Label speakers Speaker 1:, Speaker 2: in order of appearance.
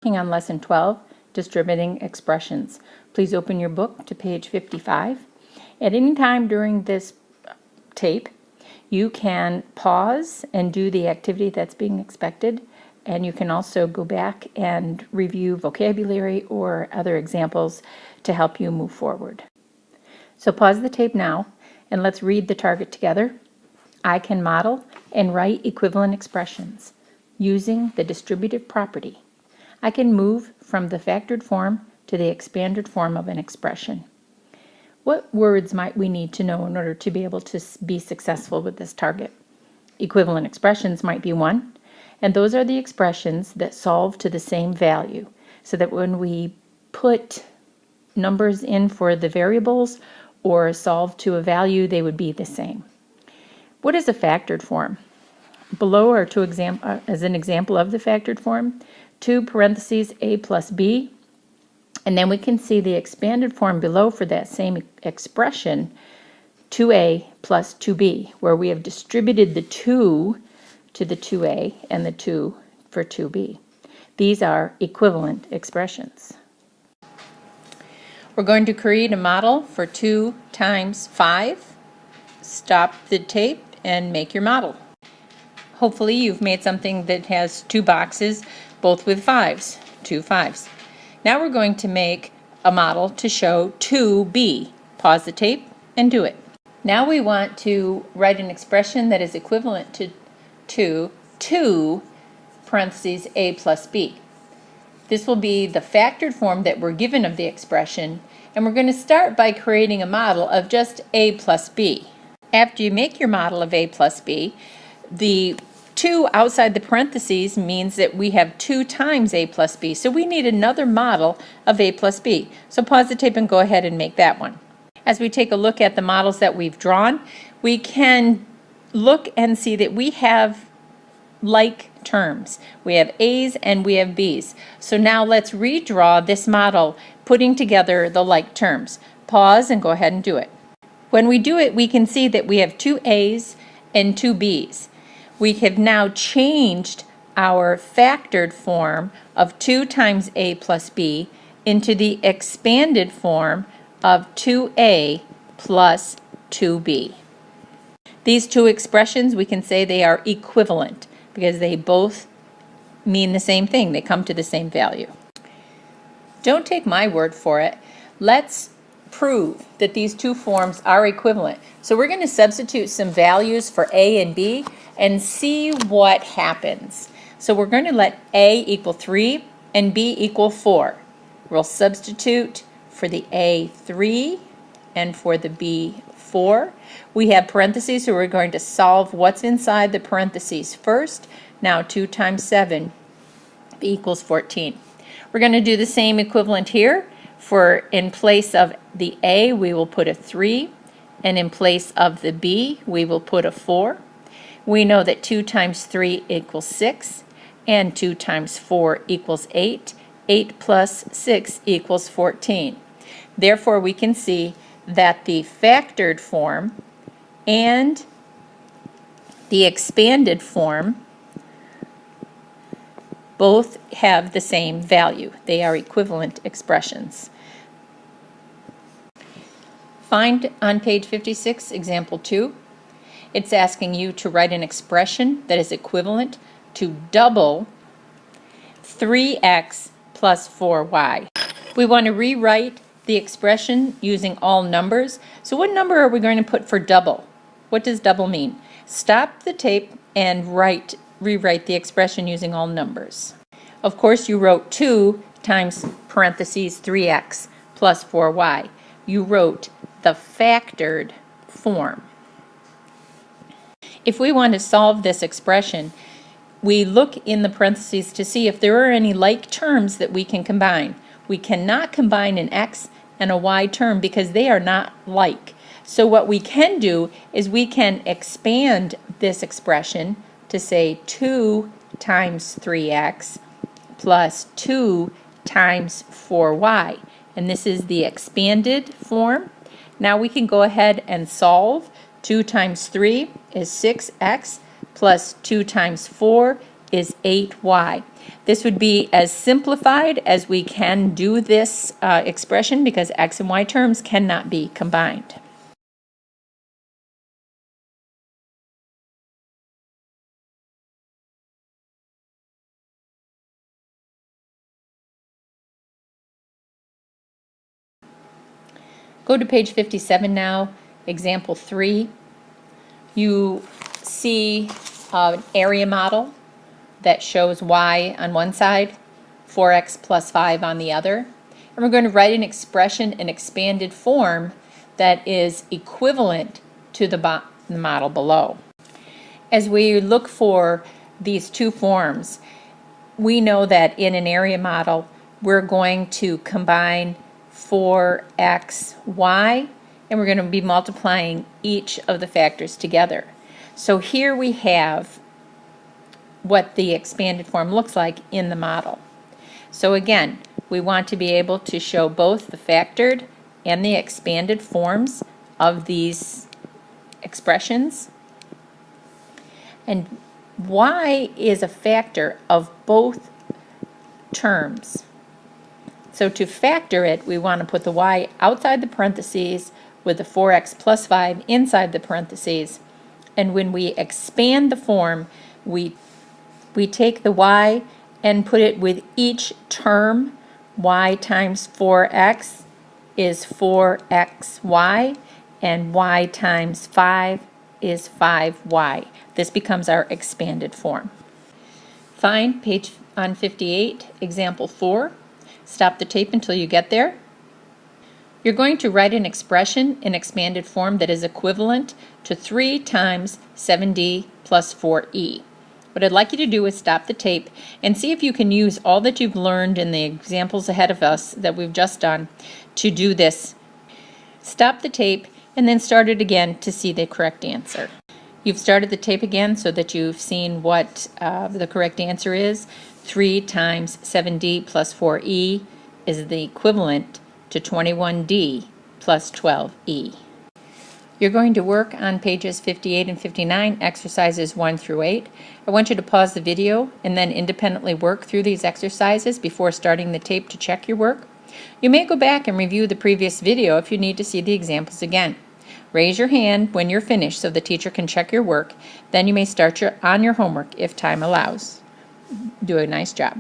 Speaker 1: On Lesson 12, Distributing Expressions. Please open your book to page 55. At any time during this tape, you can pause and do the activity that's being expected, and you can also go back and review vocabulary or other examples to help you move forward. So pause the tape now, and let's read the target together. I can model and write equivalent expressions using the distributive property. I can move from the factored form to the expanded form of an expression. What words might we need to know in order to be able to be successful with this target? Equivalent expressions might be one, and those are the expressions that solve to the same value, so that when we put numbers in for the variables or solve to a value, they would be the same. What is a factored form? Below are as an example of the factored form, 2 parentheses a plus b, and then we can see the expanded form below for that same expression, 2a plus 2b, where we have distributed the 2 to the 2a and the 2 for 2b. These are equivalent expressions. We're going to create a model for 2 times 5. Stop the tape and make your model. Hopefully you've made something that has 2 boxes, both with 5s, 2 5s. Now we're going to make a model to show 2b. Pause the tape and do it. Now we want to write an expression that is equivalent to 2 parentheses a plus b. This will be the factored form that we're given of the expression, and we're going to start by creating a model of just a plus b. After you make your model of a plus b, the 2 outside the parentheses means that we have 2 times a plus b, so we need another model of a plus b. So pause the tape and go ahead and make that one. As we take a look at the models that we've drawn, we can look and see that we have like terms. We have a's and we have b's. So now let's redraw this model, putting together the like terms. Pause and go ahead and do it. When we do it, we can see that we have 2 a's and 2 b's. We have now changed our factored form of 2 times a plus b into the expanded form of 2a plus 2b. These 2 expressions, we can say they are equivalent because they both mean the same thing. They come to the same value. Don't take my word for it. Let's prove that these 2 forms are equivalent. So we're going to substitute some values for a and b and see what happens. So we're going to let a equal 3 and b equal 4. We'll substitute for the a 3 and for the b 4. We have parentheses, so we're going to solve what's inside the parentheses first. Now 2 times 7 equals 14. We're going to do the same equivalent here. For in place of the a, we will put a 3, and in place of the b, we will put a 4. We know that 2 times 3 equals 6, and 2 times 4 equals 8. 8 plus 6 equals 14. Therefore, we can see that the factored form and the expanded form both have the same value. They are equivalent expressions. Find on page 56, example 2. It's asking you to write an expression that is equivalent to double 3x plus 4y. We want to rewrite the expression using all numbers. So what number are we going to put for double? What does double mean? Stop the tape and rewrite the expression using all numbers. Of course, you wrote 2 times parentheses 3x plus 4y. You wrote the factored form. If we want to solve this expression, we look in the parentheses to see if there are any like terms that we can combine. We cannot combine an x and a y term because they are not like. So what we can do is we can expand this expression to say 2 times 3x plus 2 times 4y. And this is the expanded form. Now we can go ahead and solve. 2 times 3 is 6x plus 2 times 4 is 8y. This would be as simplified as we can do this expression because x and y terms cannot be combined. Go to page 57 now, example 3. You see an area model that shows y on one side, 4x plus 5 on the other. And we're going to write an expression in expanded form that is equivalent to the model below. As we look for these two forms, we know that in an area model, we're going to combine 4xy, and we're going to be multiplying each of the factors together. So here we have what the expanded form looks like in the model. So again, we want to be able to show both the factored and the expanded forms of these expressions. And y is a factor of both terms. So to factor it, we want to put the y outside the parentheses with the 4x plus 5 inside the parentheses. And when we expand the form, we take the y and put it with each term. Y times 4x is 4xy, and y times 5 is 5y. This becomes our expanded form. Find page on 58, example 4. Stop the tape until you get there. You're going to write an expression in expanded form that is equivalent to 3 times 7d plus 4e. What I'd like you to do is stop the tape and see if you can use all that you've learned in the examples ahead of us that we've just done to do this. Stop the tape and then start it again to see the correct answer. You've started the tape again so that you've seen what the correct answer is. 3 times 7d plus 4e is the equivalent to 21d plus 12e. You're going to work on pages 58 and 59, exercises 1 through 8. I want you to pause the video and then independently work through these exercises before starting the tape to check your work. You may go back and review the previous video if you need to see the examples again. Raise your hand when you're finished so the teacher can check your work. Then you may start on your homework if time allows. Do a nice job.